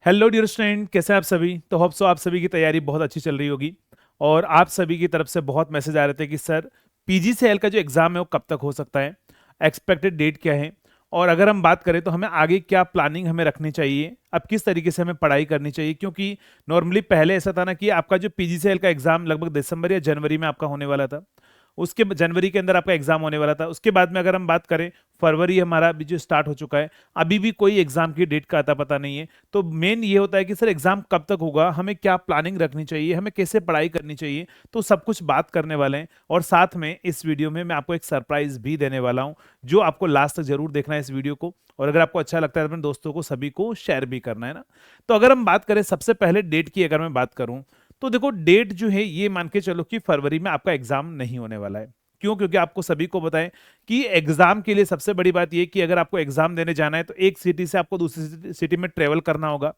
Hello dear student, कैसे हैं आप सभी। तो होप सो आप सभी की तैयारी बहुत अच्छी चल रही होगी। और आप सभी की तरफ से बहुत मैसेज आ रहे थे कि सर पीजीसीएल का जो एग्ज़ाम है वो कब तक हो सकता है, एक्सपेक्टेड डेट क्या है, और अगर हम बात करें तो हमें आगे क्या प्लानिंग हमें रखनी चाहिए, अब किस तरीके से हमें पढ़ाई करनी चाहिए। क्योंकि नॉर्मली पहले ऐसा था ना कि आपका जो पीजीसीएल का एग्ज़ाम लगभग दिसंबर या जनवरी में आपका होने वाला था, जनवरी के अंदर आपका एग्जाम होने वाला था। उसके बाद में अगर हम बात करें, फरवरी हमारा अभी जो स्टार्ट हो चुका है, अभी भी कोई एग्जाम की डेट का अता पता नहीं है। तो मेन ये होता है कि सर एग्जाम कब तक होगा, हमें क्या प्लानिंग रखनी चाहिए, हमें कैसे पढ़ाई करनी चाहिए। तो सब कुछ बात करने वाले हैं, और साथ में इस वीडियो में मैं आपको एक सरप्राइज भी देने वाला हूं, जो आपको लास्ट तक जरूर देखना है इस वीडियो को। और अगर आपको अच्छा लगता है तो अपने दोस्तों को सभी को शेयर भी करना है ना। तो अगर हम बात करें सबसे पहले डेट की, अगर मैं बात करूं तो देखो डेट जो है ये मान के चलो कि फरवरी में आपका एग्जाम नहीं होने वाला है। क्यों? क्योंकि आपको सभी को बताएं कि एग्जाम के लिए सबसे बड़ी बात यह कि अगर आपको एग्जाम देने जाना है तो एक सिटी से आपको दूसरी सिटी में ट्रेवल करना होगा।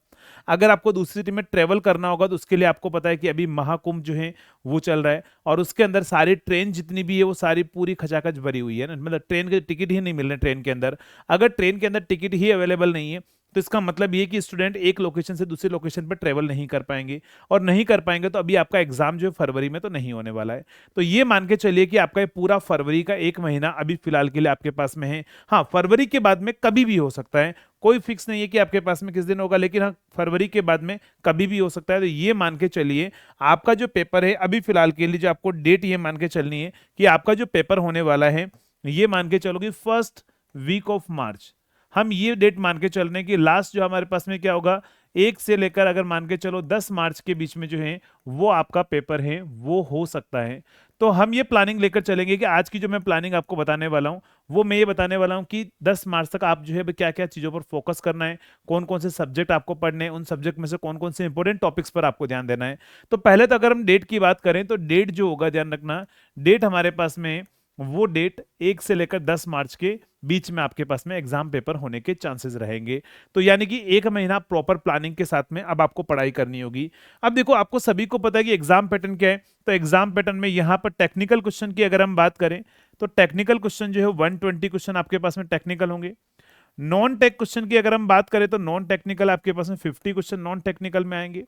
अगर आपको दूसरी सिटी में ट्रेवल करना होगा तो उसके लिए आपको पता है कि अभी महाकुंभ जो है वो चल रहा है, और उसके अंदर सारी ट्रेन जितनी भी है वो सारी पूरी खचाखच भरी हुई है ना, मतलब ट्रेन के टिकट ही नहीं मिल रहे ट्रेन के अंदर। अगर ट्रेन के अंदर टिकट ही अवेलेबल नहीं है तो इसका मतलब ये कि स्टूडेंट एक लोकेशन से दूसरी लोकेशन पर ट्रेवल नहीं कर पाएंगे, और नहीं कर पाएंगे तो अभी आपका एग्जाम जो है फरवरी में तो नहीं होने वाला है। तो ये मान के चलिए कि आपका ये पूरा फरवरी का एक महीना अभी फिलहाल के लिए आपके पास में है। हाँ, फरवरी के बाद में कभी भी हो सकता है, कोई फिक्स नहीं है कि आपके पास में किस दिन होगा, लेकिन हाँ फरवरी के बाद में कभी भी हो सकता है। तो ये मान के चलिए आपका जो पेपर है अभी फिलहाल के लिए, जो आपको डेट ये मान के चलनी है कि आपका जो पेपर होने वाला है, ये मान के चलो कि फर्स्ट वीक ऑफ मार्च। हम ये डेट मान के चल रहे हैं कि लास्ट जो हमारे पास में क्या होगा, 1 से लेकर अगर मान के चलो 10 मार्च के बीच में जो है वो आपका पेपर है वो हो सकता है। तो हम ये प्लानिंग लेकर चलेंगे कि आज की जो मैं प्लानिंग आपको बताने वाला हूँ वो मैं ये बताने वाला हूँ कि 10 मार्च तक आप जो है क्या क्या चीज़ों पर फोकस करना है, कौन कौन से सब्जेक्ट आपको पढ़ने हैं, उन सब्जेक्ट में से कौन कौन से इंपॉर्टेंट टॉपिक्स पर आपको ध्यान देना है। तो पहले तो अगर हम डेट की बात करें तो डेट जो होगा, ध्यान रखना, डेट हमारे पास में वो डेट 1 से लेकर 10 मार्च के बीच में आपके पास में एग्जाम पेपर होने के चांसेस रहेंगे। तो यानी कि एक महीना प्रॉपर प्लानिंग के साथ में अब आपको पढ़ाई करनी होगी। अब देखो आपको सभी को पता है कि एग्जाम पैटर्न क्या है। तो एग्जाम पैटर्न में यहाँ पर टेक्निकल क्वेश्चन की अगर हम बात करें तो टेक्निकल क्वेश्चन जो है 120 क्वेश्चन आपके पास में टेक्निकल होंगे। नॉन टेक क्वेश्चन की अगर हम बात करें तो नॉन टेक्निकल आपके पास में 50 क्वेश्चन नॉन टेक्निकल में आएंगे।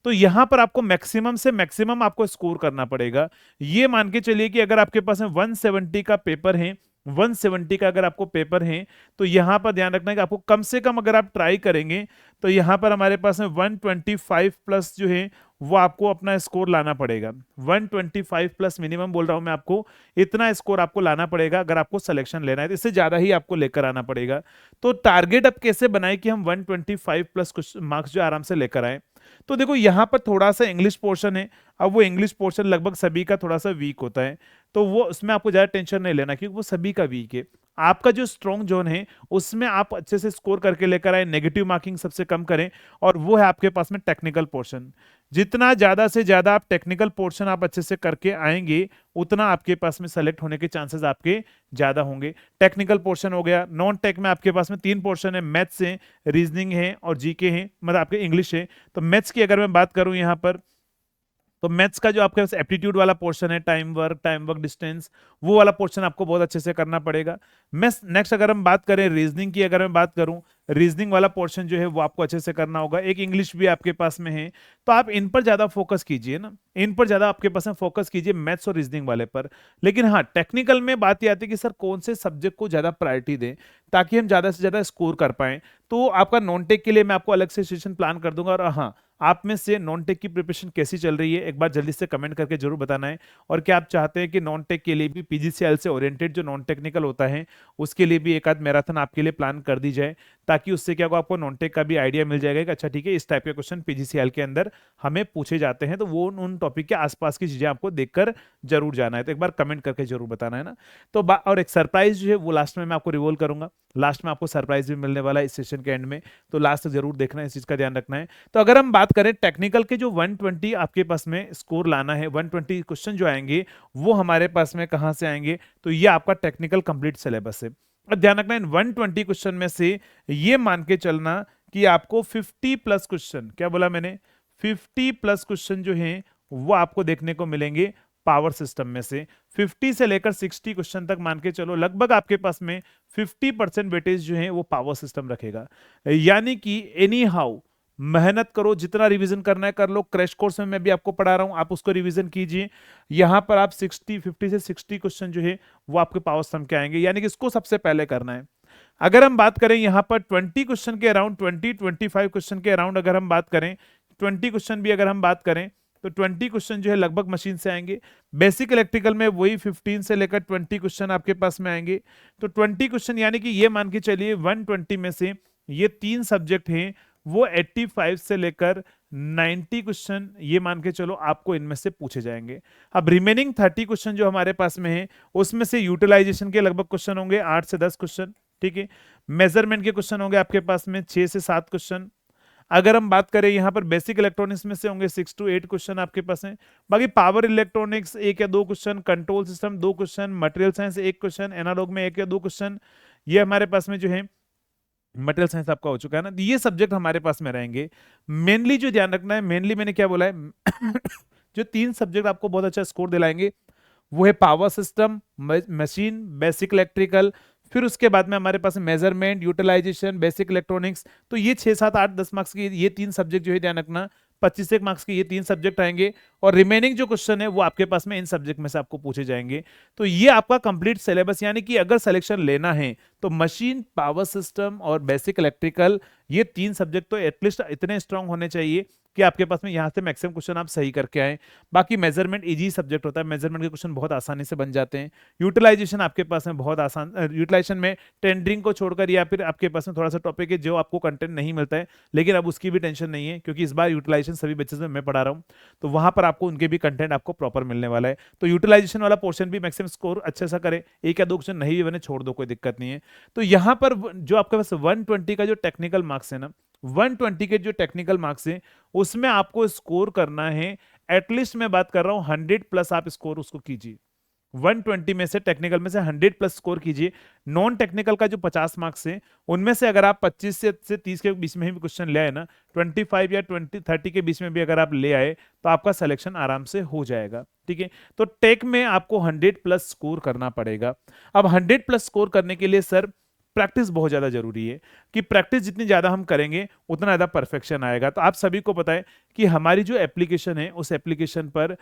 तो यहां पर आपको मैक्सिमम से मैक्सिमम आपको स्कोर करना पड़ेगा। ये मान के चलिए कि अगर आपके पास में 170 का पेपर है, 170 का अगर आपको पेपर है, तो यहां पर ध्यान रखना है कि आपको कम से कम अगर आप ट्राई करेंगे तो यहां पर हमारे पास में 125 प्लस जो है वो आपको अपना स्कोर लाना पड़ेगा। 125 प्लस मिनिमम बोल रहा हूं मैं आपको, इतना स्कोर आपको लाना पड़ेगा अगर आपको सिलेक्शन लेना है, तो इससे ज्यादा ही आपको लेकर आना पड़ेगा। तो टारगेट अब कैसे बनाए कि हम 125 प्लस मार्क्स जो आराम से लेकर आए। तो देखो यहाँ पर थोड़ा सा इंग्लिश पोर्शन है। अब वो इंग्लिश पोर्शन लगभग सभी का थोड़ा सा वीक होता है, तो वो उसमें आपको ज्यादा टेंशन नहीं लेना क्योंकि वो सभी का वीक है। आपका जो स्ट्रॉन्ग जोन है उसमें आप अच्छे से स्कोर करके लेकर आए, नेगेटिव मार्किंग सबसे कम करें, और वो है आपके पास में टेक्निकल पोर्शन। जितना ज्यादा से ज्यादा आप टेक्निकल पोर्शन आप अच्छे से करके आएंगे उतना आपके पास में सेलेक्ट होने के चांसेस आपके ज्यादा होंगे। टेक्निकल पोर्शन हो गया। नॉन टेक में आपके पास में 3 पोर्शन है, मैथ्स है, रीजनिंग है और जीके है, मतलब आपके इंग्लिश है। तो मैथ्स की अगर मैं बात करूं यहाँ पर, तो मैथ्स का जो आपके पास एप्टीट्यूड वाला पोर्शन है, टाइम वर्क डिस्टेंस, वो वाला पोर्शन आपको बहुत अच्छे से करना पड़ेगा। मैथ्स नेक्स्ट अगर हम बात करें रीजनिंग की, अगर मैं बात करूं, रीजनिंग वाला पोर्शन जो है वो आपको अच्छे से करना होगा। एक इंग्लिश भी आपके पास में है, तो आप इन पर ज्यादा फोकस कीजिए ना, इन पर ज्यादा आपके पास में फोकस कीजिए, मैथ्स और रीजनिंग वाले पर। लेकिन हाँ, टेक्निकल में बात ये आती है कि सर कौन से सब्जेक्ट को ज्यादा प्रायोरिटी दें ताकि हम ज्यादा से ज्यादा स्कोर कर पाए। तो आपका नॉन टेक के लिए मैं आपको अलग से सेशन प्लान कर दूंगा। और हाँ, आप में से नॉन टेक की प्रिपरेशन कैसी चल रही है एक बार जल्दी से कमेंट करके जरूर बताना है। और क्या आप चाहते हैं कि नॉन टेक के लिए भी पीजीसीएल से ओरिएंटेड जो नॉन टेक्निकल होता है उसके लिए भी एक आध मैराथन आपके लिए प्लान कर दी जाए, ताकि उससे क्या होगा, आपको नॉन टेक का भी आइडिया मिल जाएगा कि अच्छा ठीक है इस टाइप के क्वेश्चन पीजीसीएल के अंदर हमें पूछे जाते हैं, तो वो उन टॉपिक के आसपास की चीजें आपको देखकर जरूर जाना है। तो एक बार कमेंट करके जरूर बताना है ना। तो और एक सरप्राइज जो है वो लास्ट में मैं आपको रिवोल करूंगा, लास्ट में आपको सरप्राइज भी मिलने वाला है इस सेशन के एंड में। तो लास्ट तक जरूर देखना है, इस चीज का ध्यान रखना है। तो अगर हम बात करें टेक्निकल के जो 120 आपके पास में स्कोर लाना है, 120 क्वेश्चन जो आएंगे वो हमारे पास में कहां से आएंगे, तो ये आपका टेक्निकल कंप्लीट सिलेबस है। अब ध्यान रखना इन 120 क्वेश्चन में से ये मान के चलना कि आपको 50 प्लस क्वेश्चन, क्या बोला मैंने, 50 प्लस क्वेश्चन जो हैं वो आपको देखने को मिलेंगे पावर सिस्टम में से। 50 से लेकर 60 क्वेश्चन तक मान के चलो लगभग आपके पास में 50% वेटेज जो है वो पावर सिस्टम रखेगा। यानी कि एनी हाउ मेहनत करो, जितना रिवीजन करना है कर लो। क्रैश कोर्स में मैं भी आपको पढ़ा रहा हूं, आप उसको रिवीजन कीजिए। यहां पर आप 50 से 60 क्वेश्चन जो है वो आपके पावर सम के आएंगे, यानी कि इसको सबसे पहले करना है। अगर हम बात करें यहाँ पर 20 क्वेश्चन के अराउंड, 25 क्वेश्चन के अराउंड अगर हम बात करें, 20 क्वेश्चन भी अगर हम बात करें तो 20 क्वेश्चन जो है लगभग मशीन से आएंगे। बेसिक इलेक्ट्रिकल में वही 15 से लेकर 20 क्वेश्चन आपके पास में आएंगे। तो 20 क्वेश्चन यानी कि ये मान के चलिए 120 में से ये 3 सब्जेक्ट हैं, वो 85 से लेकर 90 क्वेश्चन ये मान के चलो आपको इनमें से पूछे जाएंगे। अब रिमेनिंग 30 क्वेश्चन जो हमारे पास में है उसमें से यूटिलाइजेशन के लगभग क्वेश्चन होंगे 8 से 10 क्वेश्चन, ठीक है। मेजरमेंट के क्वेश्चन होंगे आपके पास में 6 से 7 क्वेश्चन। अगर हम बात करें यहाँ पर बेसिक इलेक्ट्रॉनिक्स में से होंगे 6 to 8 क्वेश्चन आपके पास हैं। बाकी पावर इलेक्ट्रॉनिक्स 1 या 2 question, control system 2 question, material science 1 question, analog में 1 या 2 क्वेश्चन, ये हमारे पास में जो है मटेरियल साइंस आपका हो चुका है ना। ये सब्जेक्ट हमारे पास में रहेंगे। मेनली जो ध्यान रखना है, मेनली मैंने क्या बोला है जो 3 सब्जेक्ट आपको बहुत अच्छा स्कोर दिलाएंगे वो है power system, machine, basic electrical, फिर उसके बाद में हमारे पास मेजरमेंट, यूटिलाइजेशन, बेसिक इलेक्ट्रॉनिक्स। तो ये 6, 7, 8, 10 मार्क्स की ये 3 सब्जेक्ट जो है ध्यान रखना, 25 मार्क्स के ये 3 सब्जेक्ट आएंगे और रिमेनिंग जो क्वेश्चन है वो आपके पास में इन सब्जेक्ट में से आपको पूछे जाएंगे। तो ये आपका कंप्लीट सिलेबस, यानी कि अगर सिलेक्शन लेना है तो मशीन, पावर सिस्टम और बेसिक इलेक्ट्रिकल ये 3 सब्जेक्ट तो एटलीस्ट इतने स्ट्रांग होने चाहिए कि आपके पास में यहां से मैक्सिमम क्वेश्चन आप सही करके आए। बाकी मेजरमेंट इजी सब्जेक्ट होता है, मेजरमेंट के क्वेश्चन बहुत आसानी से बन जाते हैं। यूटिलाइजेशन आपके पास में बहुत आसान, यूटिलाइजेशन में टेंडरिंग को छोड़कर या फिर आपके पास में थोड़ा सा टॉपिक है जो आपको कंटेंट नहीं मिलता है, लेकिन अब उसकी भी टेंशन नहीं है क्योंकि इस बार यूटिलाइजेशन सभी बच्चे में मैं पढ़ा रहा हूँ, तो वहां पर आपको उनके भी कंटेंट आपको प्रॉपर मिलने वाला है। तो यूटिलाइजेशन वाला पोर्शन भी मैक्सिमम स्कोर अच्छे से करे, 1 या 2 क्वेश्चन नहीं भी बने छोड़ दो, कोई दिक्कत नहीं है। तो यहाँ पर जो आपके पास 120 का जो टेक्निकल मार्क्स है ना, 120 के जो टेक्निकल मार्क्स हैं उसमें आपको स्कोर करना है एटलीस्ट, मैं बात कर रहा हूं 100 प्लस आप स्कोर उसको कीजिए। 120 में से टेक्निकल में से 100 प्लस स्कोर कीजिए। नॉन टेक्निकल का जो 50 मार्क्स है उनमें से अगर आप 25 से 30 के बीच में भी क्वेश्चन ले आए ना, 25 या 30 के बीच में भी अगर आप ले आए तो आपका सिलेक्शन आराम से हो जाएगा, ठीक है। तो टेक में आपको 100 प्लस स्कोर करना पड़ेगा। अब 100 प्लस स्कोर करने के लिए सर प्रैक्टिस बहुत ज्यादा जरूरी है, कि प्रैक्टिस जितनी ज्यादा हम करेंगे उतना ज्यादा परफेक्शन आएगा। तो आप सभी को पता है कि हमारी जो एप्लीकेशन है उस एप्लीकेशन पर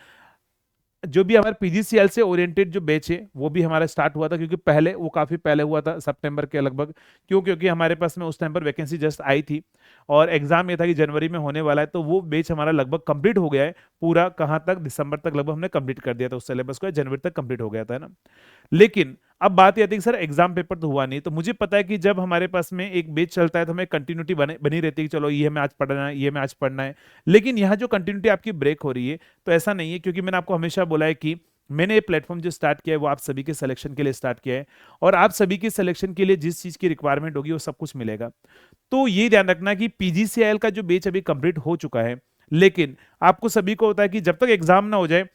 जो भी हमारे पीजीसीएल से ओरिएंटेड जो बैच है वो भी हमारा स्टार्ट हुआ था, क्योंकि पहले वो काफी पहले हुआ था सितंबर के लगभग, क्योंकि हमारे पास में उस टाइम पर वैकेंसी जस्ट आई थी और एग्जाम ये था कि जनवरी में होने वाला है। तो वो बैच हमारा लगभग कंप्लीट हो गया है पूरा, कहाँ तक, दिसंबर तक लगभग हमने कंप्लीट कर दिया था उस सिलेबस को, जनवरी तक कंप्लीट हो गया था, है ना। लेकिन अब बात यह थी कि सर एग्जाम पेपर तो हुआ नहीं, तो मुझे पता है कि जब हमारे पास में एक बैच चलता है तो हमें कंटिन्यूटी बनी रहती है कि चलो ये हमें आज पढ़ना है, ये हमें आज पढ़ना है। लेकिन यहाँ जो कंटिन्यूटी आपकी ब्रेक हो रही है तो ऐसा नहीं है, क्योंकि मैंने आपको हमेशा बोला है कि मैंने ये प्लेटफॉर्म जो स्टार्ट किया है वो आप सभी के सिलेक्शन के लिए स्टार्ट किया है, और आप सभी के सिलेक्शन के लिए जिस चीज की रिक्वायरमेंट होगी वो सब कुछ मिलेगा। तो ये ध्यान रखना कि पीजीसीएल का जो बैच अभी कंप्लीट हो चुका है, लेकिन आपको सभी को होता है कि जब तक एग्जाम ना हो जाए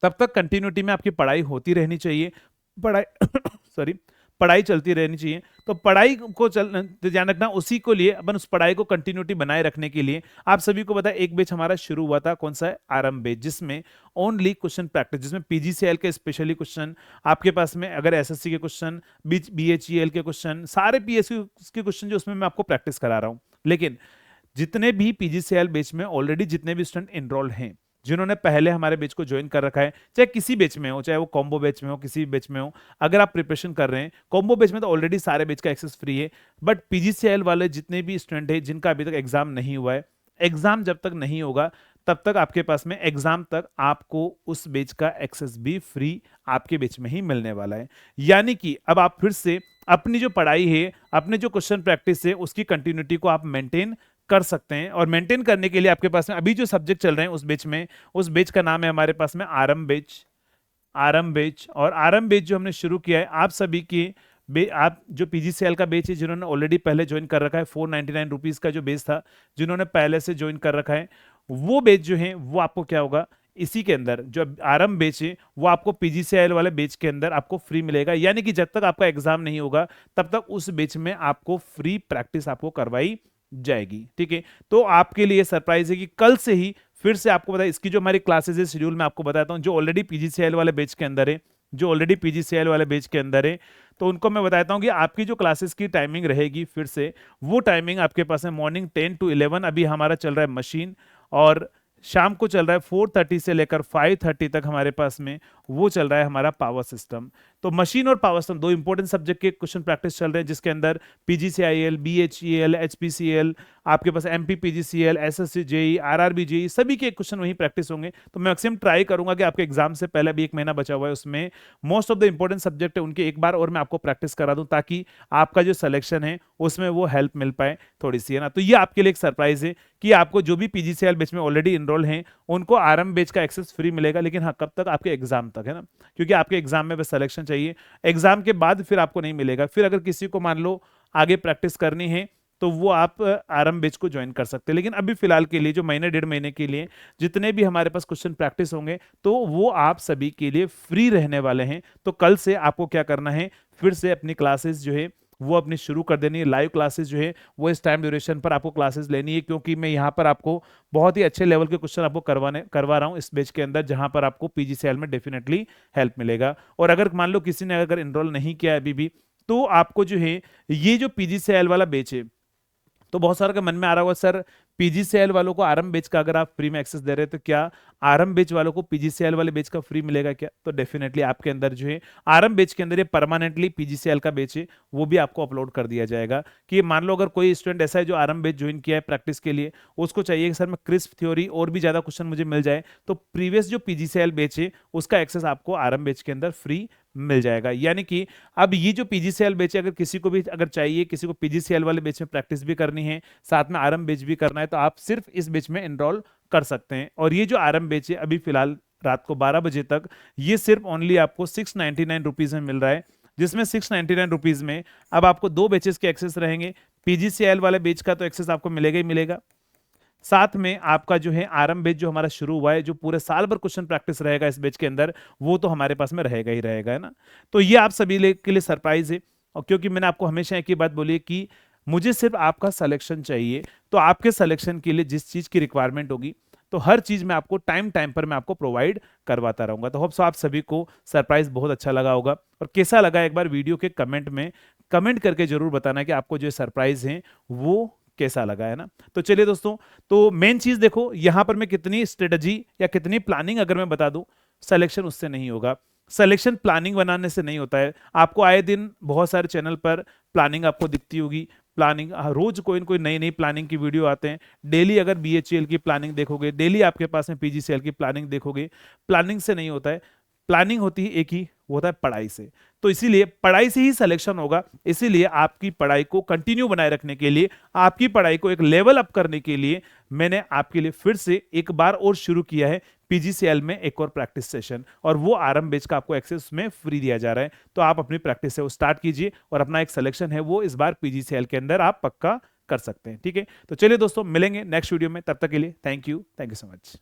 तब तक कंटिन्यूटी में आपकी पढ़ाई होती रहनी चाहिए, पढ़ाई सॉरी पढ़ाई चलती रहनी चाहिए। तो पढ़ाई को ध्यान रखना, उसी को लिए अपन उस पढ़ाई को कंटिन्यूटी बनाए रखने के लिए आप सभी को पता है एक बैच हमारा शुरू हुआ था, कौन सा है, आरंभ बैच, जिसमें ओनली क्वेश्चन प्रैक्टिस, जिसमें पीजीसीएल के स्पेशली क्वेश्चन आपके पास में, अगर एसएससी के क्वेश्चन, बीएचईएल के क्वेश्चन, सारे पीएसयू के क्वेश्चन जो उसमें मैं आपको प्रैक्टिस करा रहा हूं। लेकिन जितने भी पीजीसीएल बैच में ऑलरेडी जितने भी स्टूडेंट एनरोल्ड हैं, जिन्होंने पहले हमारे बैच को ज्वाइन कर रखा है, चाहे किसी बैच में हो, चाहे वो कॉम्बो बैच में हो, किसी भी बैच में हो, अगर आप प्रिपरेशन कर रहे हैं, कॉम्बो बैच में तो ऑलरेडी सारे बैच का एक्सेस फ्री है, बट पीजीसीएल वाले जितने भी स्टूडेंट हैं जिनका अभी तक एग्जाम नहीं हुआ है, एग्जाम जब तक नहीं होगा तब तक आपके पास में, एग्जाम तक आपको उस बैच का एक्सेस भी फ्री आपके बैच में ही मिलने वाला है। यानी कि अब आप फिर से अपनी जो पढ़ाई है, अपने जो क्वेश्चन प्रैक्टिस है, उसकी कंटिन्यूटी को आप मेंटेन कर सकते हैं। और मेंटेन करने के लिए आपके पास में अभी जो सब्जेक्ट चल रहे हैं उस बैच में, उस बैच का नाम है हमारे पास में आरंभ बैच, आरंभ बैच। और आरंभ बैच जो हमने शुरू किया है, आप सभी की आप जो पीजीसीएल का बैच है, जिन्होंने ऑलरेडी पहले ज्वाइन कर रखा है, 499 रुपीज का जो बैच था, जिन्होंने पहले से ज्वाइन कर रखा है, वो बैच जो है वो आपको क्या होगा, इसी के अंदर जो आरंभ बैच है वो आपको पीजीसीएल वाले बैच के अंदर आपको फ्री मिलेगा। यानी कि जब तक आपका एग्जाम नहीं होगा तब तक उस बैच में आपको फ्री प्रैक्टिस आपको करवाई जाएगी, ठीक है। तो आपके लिए सरप्राइज है कि कल से ही फिर से आपको बताया, इसकी जो हमारी क्लासेस है शेड्यूल में आपको बताता हूं, जो ऑलरेडी पीजीसीएल वाले बैच के अंदर है जो ऑलरेडी पीजीसीएल वाले बैच के अंदर है, तो उनको मैं बताता हूँ कि आपकी जो क्लासेस की टाइमिंग रहेगी फिर से वो टाइमिंग आपके पास है मॉर्निंग 10 to 11 अभी हमारा चल रहा है मशीन, और शाम को चल रहा है 4:30 से लेकर 5:30 तक हमारे पास में वो चल रहा है हमारा पावर सिस्टम। तो मशीन और पावर सिस्टम दो इंपॉर्टेंट सब्जेक्ट के क्वेश्चन प्रैक्टिस चल रहे हैं, जिसके अंदर पीजीसीआईएल, बीएचईएल, एचपीसीएल, आपके पास MP PGCL, SSC JE, RRB JE, सभी के क्वेश्चन वहीं प्रैक्टिस होंगे। तो मैं मैक्सिमम ट्राई करूंगा कि आपके एग्जाम से पहले भी 1 महीना बचा हुआ है, उसमें most of the important subject है उनके एक बार और मैं आपको प्रैक्टिस करा दूं, ताकि आपका जो सिलेक्शन है उसमें वो हेल्प मिल पाए थोड़ी सी, है ना। तो ये आपके लिए एक सरप्राइज है कि आपको जो भी पीजीसीएल बैच में ऑलरेडी इनरोल हैं उनको आरएम बैच का एक्सेस फ्री मिलेगा, लेकिन हाँ कब तक, आपके एग्जाम तक, है ना, क्योंकि आपके एग्जाम में बस सिलेक्शन चाहिए, एग्जाम के बाद फिर आपको नहीं मिलेगा। फिर अगर किसी को मान लो आगे प्रैक्टिस करनी है तो वो आप आरएम बैच को ज्वाइन कर सकते हैं, लेकिन अभी फिलहाल के लिए जो महीने 1.5 महीने के लिए जितने भी हमारे पास क्वेश्चन प्रैक्टिस होंगे तो वो आप सभी के लिए फ्री रहने वाले हैं। तो कल से आपको क्या करना है, फिर से अपनी क्लासेस जो है वो अपनी शुरू कर देनी है, लाइव क्लासेस जो है वो इस टाइम ड्यूरेशन पर आपको क्लासेस लेनी है, क्योंकि मैं यहाँ पर आपको बहुत ही अच्छे लेवल के क्वेश्चन आपको करवा रहा हूँ इस बैच के अंदर, जहां पर आपको पीजीसीएल में डेफिनेटली हेल्प मिलेगा। और अगर मान लो किसी ने अगर इनरोल नहीं किया है अभी भी, तो आपको जो है ये जो पीजीसीएल वाला बैच है, तो बहुत सारा के मन में आ रहा होगा सर पीजीसीएल वालों को आरएम बैच का अगर आप फ्री में एक्सेस दे रहे हैं तो क्या आरएम बैच वालों को पीजीसीएल वाले बैच का फ्री मिलेगा क्या? तो डेफिनेटली आपके अंदर जो है आरएम बैच के अंदर ये परमानेंटली पीजीसीएल का बैच है वो भी आपको अपलोड कर दिया जाएगा। कि मान लो अगर कोई स्टूडेंट ऐसा है जो आरएम बैच ज्वाइन किया है प्रैक्टिस के लिए, उसको चाहिए कि सर मैं क्रिस्प थ्योरी और भी ज्यादा क्वेश्चन मुझे मिल जाए, तो प्रीवियस जो पीजीसीएल बैच है उसका एक्सेस आपको आरएम बैच के अंदर फ्री मिल जाएगा। यानी कि अब ये जो पीजीसीएल बैच है, अगर किसी को भी अगर चाहिए, किसी को पीजीसीएल वाले बैच में प्रैक्टिस भी करनी है साथ में आरएम बैच भी करना है, तो आप सिर्फ इस बैच में एनरोल कर सकते हैं। और ये जो आरएम बैच है अभी फिलहाल रात को 12 बजे तक ये सिर्फ ओनली आपको 699 रुपीज में मिल रहा है, जिसमें 699 रुपीज में अब आपको 2 बैचेस के एक्सेस रहेंगे। पीजीसीएल वाले बैच का तो एक्सेस आपको मिलेगा ही मिलेगा, साथ में आपका जो है आरएम बैच जो हमारा शुरू हुआ है, जो पूरे साल भर क्वेश्चन प्रैक्टिस रहेगा इस बैच के अंदर, वो तो हमारे पास में रहेगा ही रहेगा, है ना। तो ये आप सभी के लिए सरप्राइज है, और क्योंकि मैंने आपको हमेशा एक ही बात बोली है कि मुझे सिर्फ आपका सिलेक्शन चाहिए, तो आपके सिलेक्शन के लिए जिस चीज की रिक्वायरमेंट होगी तो हर चीज मैं आपको टाइम टाइम पर मैं आपको प्रोवाइड करवाता रहूंगा। तो होप सो आप सभी को सरप्राइज बहुत अच्छा लगा होगा, और कैसा लगा एक बार वीडियो के कमेंट में कमेंट करके जरूर बताना कि आपको जो सरप्राइज है वो कैसा लगा, है ना। तो चलिए दोस्तों, तो मेन चीज देखो यहां पर मैं कितनी स्ट्रेटजी या कितनी प्लानिंग अगर मैं बता दूं, सिलेक्शन उससे नहीं होगा, सिलेक्शन प्लानिंग बनाने से नहीं होता है। आपको आए दिन बहुत सारे चैनल पर प्लानिंग आपको दिखती होगी, प्लानिंग रोज कोई न कोई नई नई प्लानिंग की वीडियो आते हैं, डेली अगर बीएचईएल की प्लानिंग देखोगे, डेली आपके पास में पीजीसीएल की प्लानिंग देखोगे, प्लानिंग से नहीं होता है। प्लानिंग होती है एक ही, वो होता है पढ़ाई से। तो इसीलिए पढ़ाई से ही सिलेक्शन होगा, इसीलिए आपकी पढ़ाई को कंटिन्यू बनाए रखने के लिए, आपकी पढ़ाई को एक लेवल अप करने के लिए मैंने आपके लिए फिर से एक बार और शुरू किया है पीजीसीएल में एक और प्रैक्टिस सेशन, और वो आरएम बैच का आपको एक्सेस में फ्री दिया जा रहा है। तो आप अपनी प्रैक्टिस से वो स्टार्ट कीजिए, और अपना एक सिलेक्शन है वो इस बार पीजीसीएल के अंदर आप पक्का कर सकते हैं, ठीक है। तो चलिए दोस्तों, मिलेंगे नेक्स्ट वीडियो में, तब तक के लिए थैंक यू सो मच।